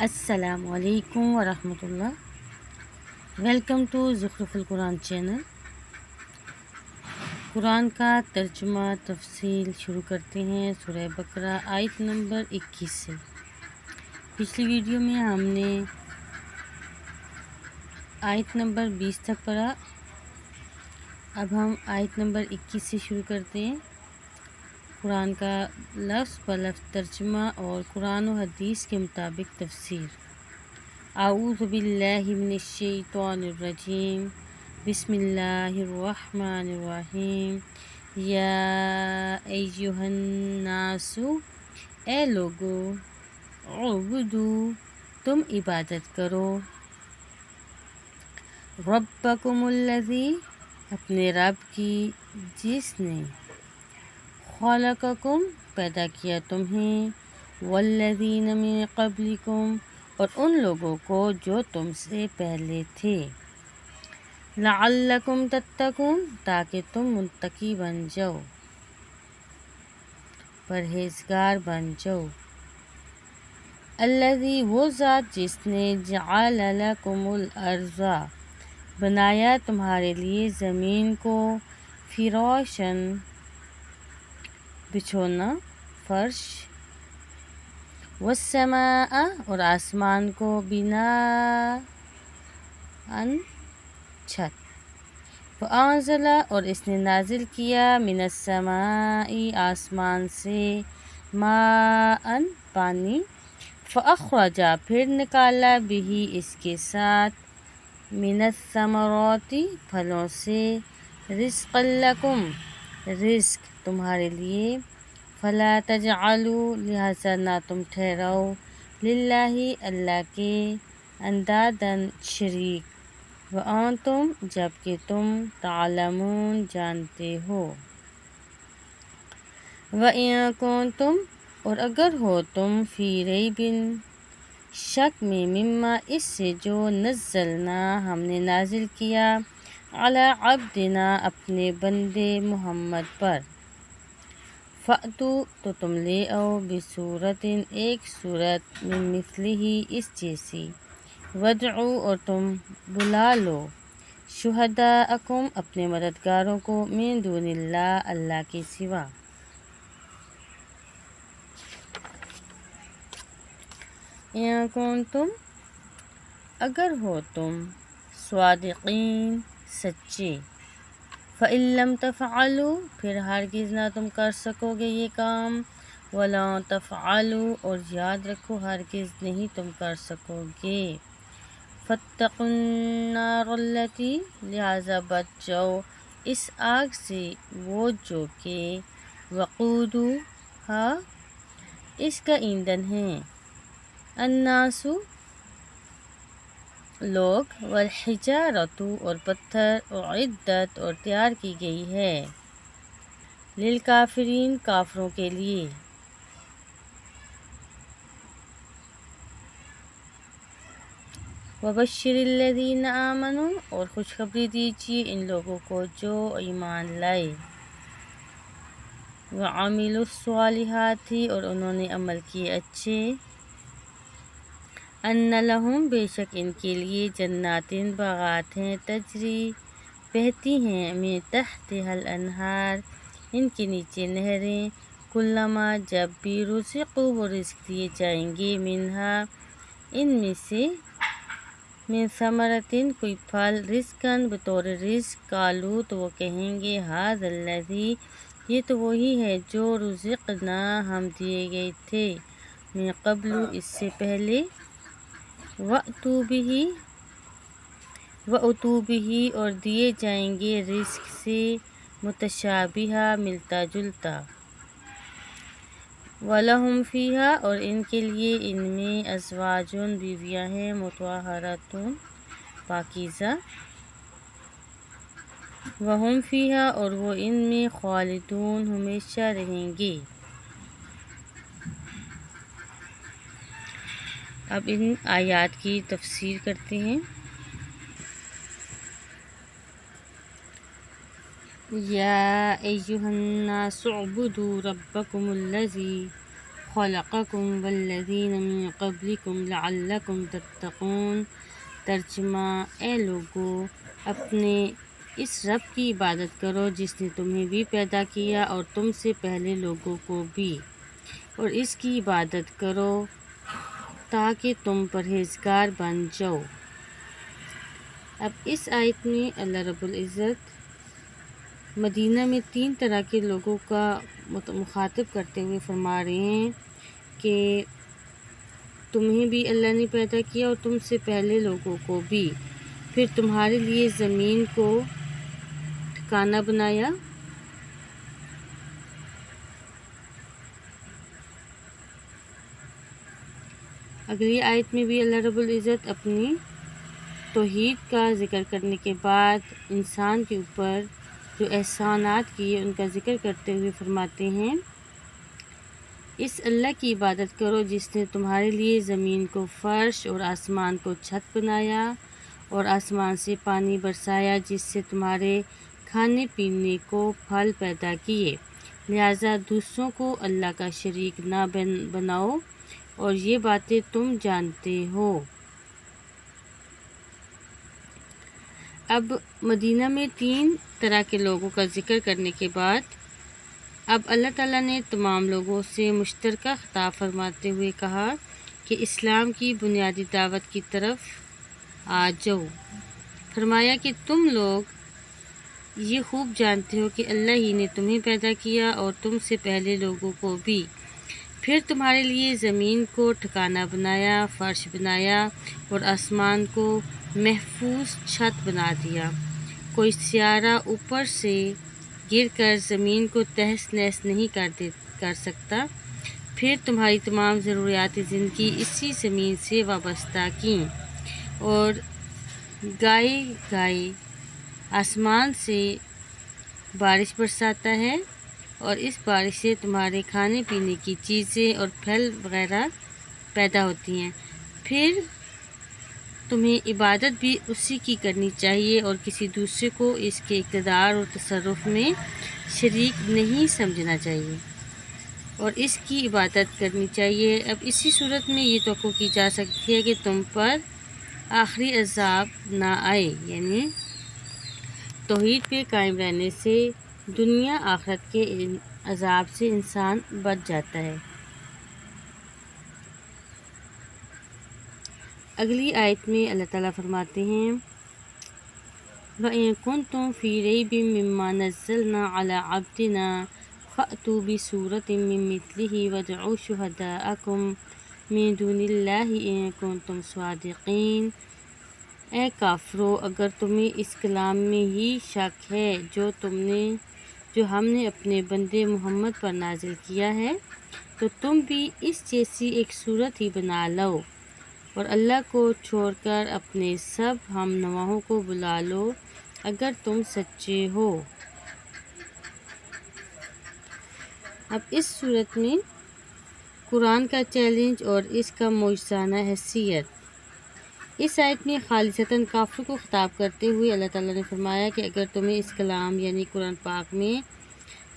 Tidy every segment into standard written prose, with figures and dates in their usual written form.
السلام علیکم ورحمۃ اللہ۔ ویلکم ٹو زخرف القرآن چینل۔ قرآن کا ترجمہ تفصیل شروع کرتے ہیں سورہ بقرہ آیت نمبر 21 سے۔ پچھلی ویڈیو میں ہم نے آیت نمبر 20 تک پڑھا، اب ہم آیت نمبر 21 سے شروع کرتے ہیں۔ قرآن کا لفظ بلفظ ترجمہ اور قرآن و حدیث کے مطابق تفسیر۔ اعوذ باللہ من الشیطان الرجیم، بسم اللہ الرحمن الرحیم۔ یا ایہا الناس، اے لوگو، عبدو، تم عبادت کرو، ربکم الذی، اپنے رب کی، جس نے خلقکم، پیدا کیا تمہیں، والذین من قبلکم، اور ان لوگوں کو جو تم سے پہلے تھے، لعلکم تتقون، تاکہ تم متقی بن جاؤ، پرہیزگار بن جاؤ۔ الذی، وہ ذات جس نے جعل لکم الارض، بنایا تمہارے لیے زمین کو، فراشن، بچھونا، فرش، والسماء، اور آسمان کو، بناءً، چھت، وانزل، اور اس نے نازل کیا، من السماء، آسمان سے، ماءً، پانی، فاخرج، پھر نکالا، بہ، اس کے ساتھ، من الثمرات، پھلوں سے، رزقا لکم، رزق تمہارے لیے، فلا تجعلوا، لہذا نہ تم ٹھہراؤ، للہ، اللہ کے، انداداً، شریک، وانتم، جبکہ تم، تعلمون، جانتے ہو۔ وَإِن كُنتُمْ، اور اگر ہو تم، فی ریب، شک میں، مما، اس سے جو، نزلنا، ہم نے نازل کیا، علی عبدنا، اپنے بندے محمد پر، فأتوا، تو تم لے آؤ، بسورۃ، ایک سورت، من مثلہ، اس جیسی، وادعوا، اور تم بلا لو، شہداءکم، اپنے مددگاروں کو، من دون اللہ، اللہ کے سوا، ان کنتم، اگر ہو تم، صادقین، سچے، فإن لم تفعلوا، پھر ہرگز نہ تم کر سکو گے یہ کام، ولا تفعلوا، اور یاد رکھو ہرگز نہیں تم کر سکو گے، فاتقوا النار التی، لہذا بچ جاؤ اس آگ سے، وہ جو کہ، وقودھا، اس کا ایندھن ہے، الناس، لوگ، والحجارۃ، اور پتھر، اعدت، اور تیار کی گئی ہے، للکافرین، کافروں کے لیے، وبشر الذین آمنوا، اور خوشخبری دیجیے ان لوگوں کو جو ایمان لائے، وعملوا الصالحات، اور انہوں نے عمل کیے اچھے، ان لہم، بے شک ان کے لیے، جنات، باغات ہیں، تجری، بہتی ہیں، من تحتہا الانہار، ان کے نیچے نہریں، کلما، جب بھی، رزقوا، وہ رزق دیے جائیں گے، منہا، ان میں سے، من ثمرۃ، کوئی پھل، رزقاً، بطور رزق، قالوا، تو وہ کہیں گے، ھذا الذی، یہ تو وہی ہے جو، رزقنا، ہم دیے گئے تھے، من قبل، اس سے پہلے، وَأُتُوا بِهِ، اور دیے جائیں گے رزق سے، متشابہا، ملتا جلتا، وَلَهُمْ فِيهَا، اور ان کے لیے ان میں، ازواج، بیویاں ہیں، مطہرات، پاکیزہ، وَهُمْ فِيهَا، اور وہ ان میں، خالدون، ہمیشہ رہیں گے۔ اب ان آیات کی تفسیر کرتے ہیں۔ یا ایہا الناس اعبدوا ربکم الذی خلقکم والذین من قبلکم لعلکم تتقون۔ ترجمہ: اے لوگو، اپنے اس رب کی عبادت کرو جس نے تمہیں بھی پیدا کیا اور تم سے پہلے لوگوں کو بھی، اور اس کی عبادت کرو تاکہ تم پرہیزگار بن جاؤ۔ اب اس آیت میں اللہ رب العزت مدینہ میں 3 طرح کے لوگوں کا مخاطب کرتے ہوئے فرما رہے ہیں کہ تمہیں بھی اللہ نے پیدا کیا اور تم سے پہلے لوگوں کو بھی، پھر تمہارے لیے زمین کو ٹھکانہ بنایا، اگلی آیت میں بھی اللہ رب العزت اپنی توحید کا ذکر کرنے کے بعد انسان کے اوپر جو احسانات کیے ان کا ذکر کرتے ہوئے فرماتے ہیں، اس اللہ کی عبادت کرو جس نے تمہارے لیے زمین کو فرش اور آسمان کو چھت بنایا اور آسمان سے پانی برسایا جس سے تمہارے کھانے پینے کو پھل پیدا کیے، لہٰذا دوسروں کو اللہ کا شریک نہ بناؤ اور یہ باتیں تم جانتے ہو۔ اب مدینہ میں 3 طرح کے لوگوں کا ذکر کرنے کے بعد اب اللہ تعالیٰ نے تمام لوگوں سے مشترکہ خطاب فرماتے ہوئے کہا کہ اسلام کی بنیادی دعوت کی طرف آ جاؤ۔ فرمایا کہ تم لوگ یہ خوب جانتے ہو کہ اللہ ہی نے تمہیں پیدا کیا اور تم سے پہلے لوگوں کو بھی، پھر تمہارے لیے زمین کو ٹھکانہ بنایا، فرش بنایا اور آسمان کو محفوظ چھت بنا دیا، کوئی سیارہ اوپر سے گر کر زمین کو تہس نہس نہیں کر سکتا، پھر تمہاری تمام ضروریات زندگی اسی زمین سے وابستہ کیں، اور گائے آسمان سے بارش برساتا ہے اور اس بارش سے تمہارے کھانے پینے کی چیزیں اور پھل وغیرہ پیدا ہوتی ہیں، پھر تمہیں عبادت بھی اسی کی کرنی چاہیے اور کسی دوسرے کو اس کے اقتدار اور تصرف میں شریک نہیں سمجھنا چاہیے اور اس کی عبادت کرنی چاہیے۔ اب اسی صورت میں یہ توقع کی جا سکتی ہے کہ تم پر آخری عذاب نہ آئے، یعنی توحید پہ قائم رہنے سے دنیا آخرت کے عذاب سے انسان بچ جاتا ہے۔ اگلی آیت میں اللہ تعالیٰ فرماتے ہیں وَإِن كُنتُمْ فِي رَيْبٍ مِّمَّا نَزَّلْنَا عَلَىٰ عَبْدِنَا فَأْتُوا بِسُورَةٍ مِّن مِّثْلِهِ وَادْعُوا شُهَدَاءَكُم مِّن دُونِ اللَّهِ إِن كُنتُمْ صَادِقِينَ۔ اے کافرو، اگر تمہیں اس کلام میں ہی شک ہے جو ہم نے اپنے بندے محمد پر نازل کیا ہے، تو تم بھی اس جیسی ایک صورت ہی بنا لو اور اللہ کو چھوڑ کر اپنے سب ہم نواؤں کو بلا لو اگر تم سچے ہو۔ اب اس صورت میں قرآن کا چیلنج اور اس کا معجزانہ حیثیت، اس آیت میں خالصتاً کافروں کو خطاب کرتے ہوئے اللہ تعالیٰ نے فرمایا کہ اگر تمہیں اس کلام یعنی قرآن پاک میں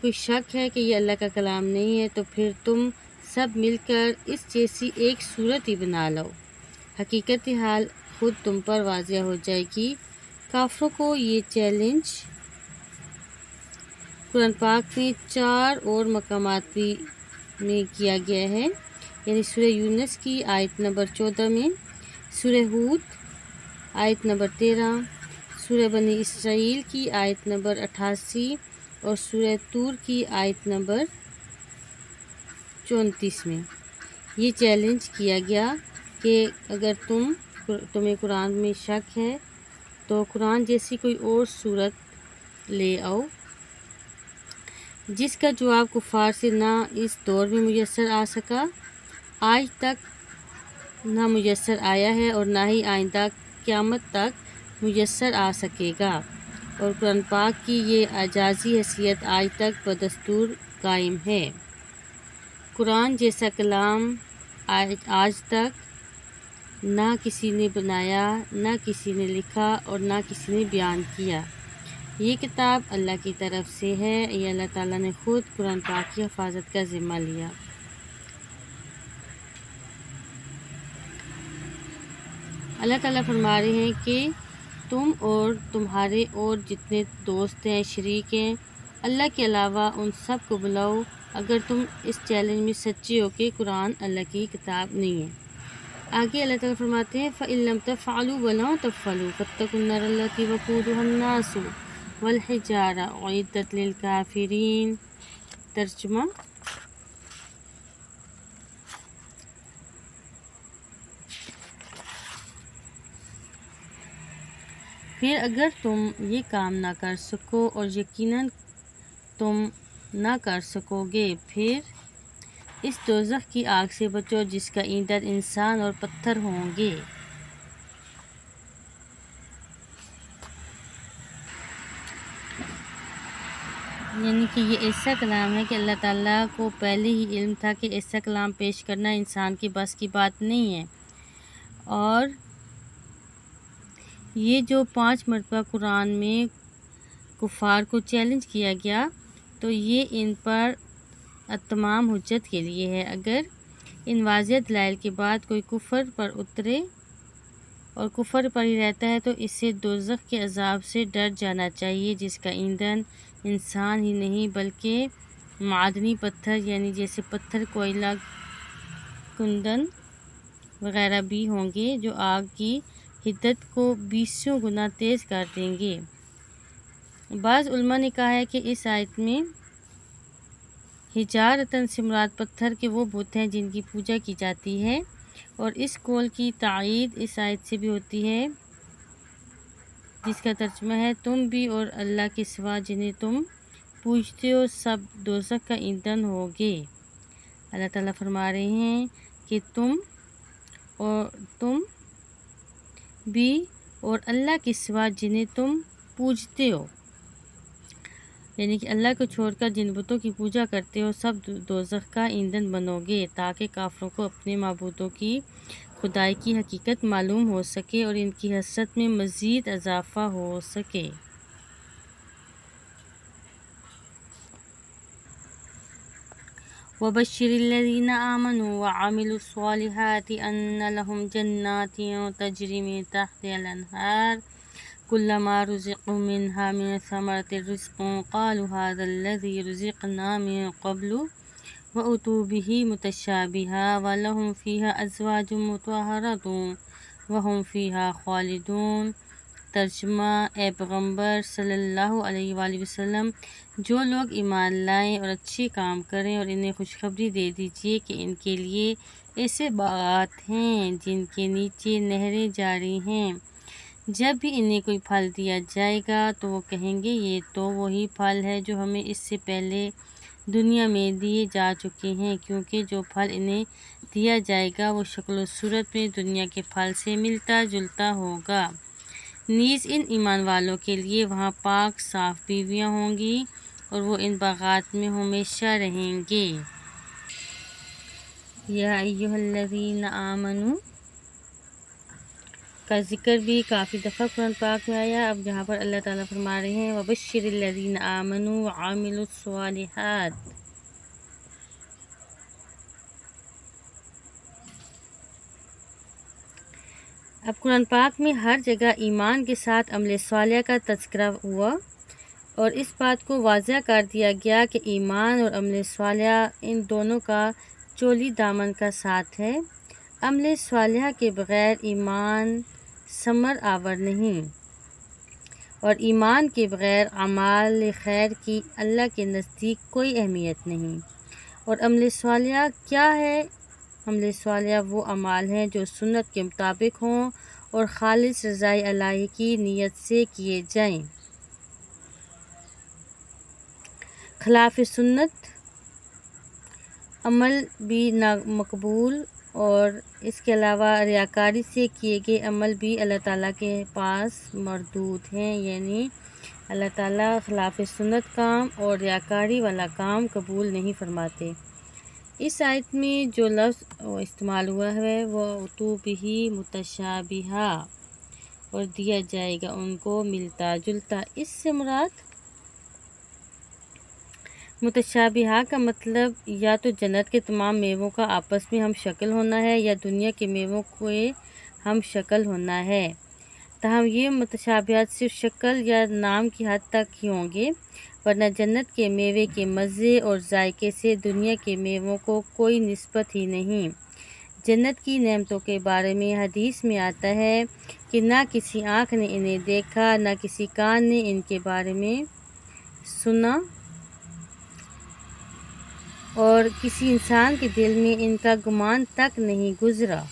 کوئی شک ہے کہ یہ اللہ کا کلام نہیں ہے، تو پھر تم سب مل کر اس جیسی ایک صورت ہی بنا لو، حقیقت حال خود تم پر واضح ہو جائے گی۔ کافروں کو یہ چیلنج قرآن پاک میں 4 اور مقامات میں کیا گیا ہے، یعنی سورہ یونس کی آیت نمبر 14 میں، سورہ ہود آیت نمبر 13، سورہ بنی اسرائیل کی آیت نمبر 88 اور سورہ طور کی آیت نمبر 34 میں۔ یہ چیلنج کیا گیا کہ اگر تمہیں قرآن میں شک ہے تو قرآن جیسی کوئی اور صورت لے آؤ، جس کا جواب کفار سے نہ اس دور میں میسر آ سکا، آج تک نہ میسر آیا ہے اور نہ ہی آئندہ قیامت تک میسر آ سکے گا، اور قرآن پاک کی یہ اعجازی حیثیت آج تک بدستور قائم ہے۔ قرآن جیسا کلام آج تک نہ کسی نے بنایا، نہ کسی نے لکھا اور نہ کسی نے بیان کیا۔ یہ کتاب اللہ کی طرف سے ہے، یہ اللہ تعالیٰ نے خود قرآن پاک کی حفاظت کا ذمہ لیا۔ اللہ تعالیٰ فرما رہے ہیں کہ تم اور تمہارے اور جتنے دوست ہیں، شریک ہیں، اللہ کے علاوہ ان سب کو بلاؤ اگر تم اس چیلنج میں سچے ہو کہ قرآن اللہ کی کتاب نہیں ہے۔ آگے اللہ تعالیٰ فرماتے ہیں فَإِن لَّمْ تَفْعَلُوا وَلَن تَفْعَلُوا فَاتَّقُوا النَّارَ الَّتِي وَقُودُهَا النَّاسُ وَالْحِجَارَةُ أُعِدَّتْ لِلْكَافِرِينَ۔ ترجمہ: پھر اگر تم یہ کام نہ کر سکو اور یقیناً تم نہ کر سکو گے، پھر اس دوزخ کی آگ سے بچو جس کا ایندھن انسان اور پتھر ہوں گے۔ یعنی کہ یہ ایسا کلام ہے کہ اللہ تعالیٰ کو پہلے ہی علم تھا کہ ایسا کلام پیش کرنا انسان کے بس کی بات نہیں ہے، اور یہ جو 5 مرتبہ قرآن میں کفار کو چیلنج کیا گیا تو یہ ان پر تمام حجت کے لیے ہے۔ اگر ان واضح دلائل کے بعد کوئی کفر پر اترے اور کفر پر ہی رہتا ہے تو اسے دوزخ کے عذاب سے ڈر جانا چاہیے جس کا ایندھن انسان ہی نہیں بلکہ معدنی پتھر یعنی جیسے پتھر، کوئلہ، کندن وغیرہ بھی ہوں گے جو آگ کی حدت کو 20 گنا تیز کر دیں گے۔ بعض علماء نے کہا ہے کہ اس آیت میں حجارتن سے مراد پتھر کے وہ بت ہیں جن کی پوجا کی جاتی ہے، اور اس قول کی تائید اس آیت سے بھی ہوتی ہے جس کا ترجمہ ہے تم بھی اور اللہ کے سوا جنہیں تم پوجتے ہو سب دوزخ کا ایندھن ہوگے۔ اللہ تعالیٰ فرما رہے ہیں کہ تم بھی اور اللہ کے سوا جنہیں تم پوجتے ہو، یعنی کہ اللہ کو چھوڑ کر جن بتوں کی پوجا کرتے ہو سب دوزخ کا ایندھن بنو گے، تاکہ کافروں کو اپنے معبودوں کی خدائی کی حقیقت معلوم ہو سکے اور ان کی حسرت میں مزید اضافہ ہو سکے۔ وَبَشِّرِ الَّذِينَ آمَنُوا وَعَمِلُوا الصَّالِحَاتِ أَنَّ لَهُمْ جَنَّاتٍ تَجْرِي مِن تَحْتِهَا الْأَنْهَارُ كُلَّمَا رُزِقُوا مِنْهَا مِن ثَمَرَةٍ رِزْقًا قَالُوا هَٰذَا الَّذِي رُزِقْنَا مِن قَبْلُ وَأُتُوا بِهِ مُتَشَابِهًا وَلَهُمْ فِيهَا أَزْوَاجٌ مُّطَهَّرَةٌ وَهُمْ فِيهَا خَالِدُونَ۔ ترجمہ: اے پیغمبر صلی اللہ علیہ وآلہ وسلم، جو لوگ ایمان لائیں اور اچھے کام کریں اور انہیں خوشخبری دے دیجیے کہ ان کے لیے ایسے باغات ہیں جن کے نیچے نہریں جاری ہیں، جب بھی انہیں کوئی پھل دیا جائے گا تو وہ کہیں گے یہ تو وہی پھل ہے جو ہمیں اس سے پہلے دنیا میں دیے جا چکے ہیں، کیونکہ جو پھل انہیں دیا جائے گا وہ شکل و صورت میں دنیا کے پھل سے ملتا جلتا ہوگا۔ نیز ان ایمان والوں کے لیے وہاں پاک صاف بیویاں ہوں گی اور وہ ان باغات میں ہمیشہ رہیں گے۔ یا ایھا الذین آمنوا کا ذکر بھی کافی دفعہ قرآن پاک میں آیا۔ اب یہاں پر اللہ تعالیٰ فرما رہے ہیں وَبَشِّرِ الَّذِينَ آمَنُوا وَعَمِلُوا الصَّالِحَاتِ۔ اب قرآن پاک میں ہر جگہ ایمان کے ساتھ عمل صالح کا تذکرہ ہوا اور اس بات کو واضح کر دیا گیا کہ ایمان اور عمل صالح ان دونوں کا چولی دامن کا ساتھ ہے۔ عمل صالح کے بغیر ایمان ثمر آور نہیں، اور ایمان کے بغیر اعمال خیر کی اللہ کے نزدیک کوئی اہمیت نہیں۔ اور عمل صالح کیا ہے؟ عمل صالح وہ اعمال ہیں جو سنت کے مطابق ہوں اور خالص رضائے الہی کی نیت سے کیے جائیں۔ خلاف سنت عمل بھی نامقبول، اور اس کے علاوہ ریاکاری سے کیے گئے عمل بھی اللہ تعالیٰ کے پاس مردود ہیں، یعنی اللہ تعالیٰ خلاف سنت کام اور ریاکاری والا کام قبول نہیں فرماتے۔ اس آیت میں جو لفظ استعمال ہوا ہے وہ اُتُوا بِہ متشابہا، اور دیا جائے گا ان کو ملتا جلتا۔ اس سے مراد متشابہہ کا مطلب یا تو جنت کے تمام میووں کا آپس میں ہم شکل ہونا ہے، یا دنیا کے میووں کے ہم شکل ہونا ہے۔ تاہم یہ متشابہات صرف شکل یا نام کی حد تک ہی ہوں گے، ورنہ جنت کے میوے کے مزے اور ذائقے سے دنیا کے میووں کو کوئی نسبت ہی نہیں۔ جنت کی نعمتوں کے بارے میں حدیث میں آتا ہے کہ نہ کسی آنکھ نے انہیں دیکھا، نہ کسی کان نے ان کے بارے میں سنا، اور کسی انسان کے دل میں ان کا گمان تک نہیں گزرا۔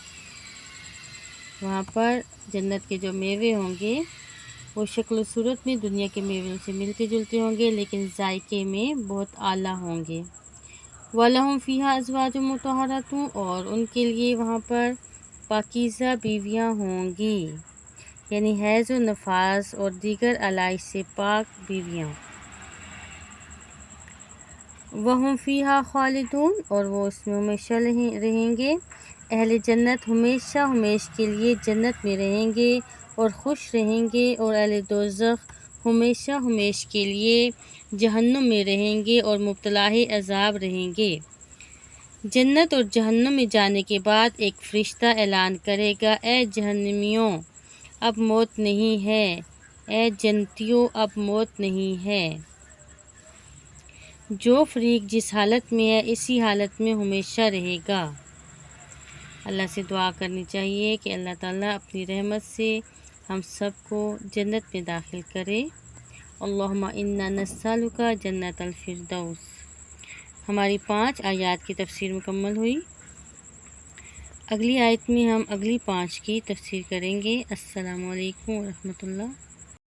وہاں پر جنت کے جو میوے ہوں گے وہ شکل و صورت میں دنیا کے میووں سے ملتے جلتے ہوں گے، لیکن ذائقے میں بہت اعلیٰ ہوں گے۔ وَلَهُمْ فِيهَا أَزْوَاجٌ مُطَهَّرَةٌ، اور ان کے لیے وہاں پر پاکیزہ بیویاں ہوں گی، یعنی حیض و نفاس اور دیگر علائش سے پاک بیویاں۔ وَهُمْ فِيهَا خَالِدُونَ، اور وہ اس میں ہمیشہ رہیں گے۔ اہل جنت ہمیشہ ہمیشہ کے لیے جنت میں رہیں گے اور خوش رہیں گے، اور اہل دوزخ ہمیشہ ہمیشہ کے لیے جہنم میں رہیں گے اور مبتلا عذاب رہیں گے۔ جنت اور جہنم میں جانے کے بعد ایک فرشتہ اعلان کرے گا، اے جہنمیوں، اب موت نہیں ہے، اے جنتیوں، اب موت نہیں ہے۔ جو فریق جس حالت میں ہے اسی حالت میں ہمیشہ رہے گا۔ اللہ سے دعا کرنی چاہیے کہ اللہ تعالیٰ اپنی رحمت سے ہم سب کو جنت میں داخل کرے۔ اللہم انا نسألک جنت الفردوس۔ ہماری 5 آیات کی تفسیر مکمل ہوئی۔ اگلی آیت میں ہم اگلی 5 کی تفسیر کریں گے۔ السلام علیکم ورحمۃ اللہ۔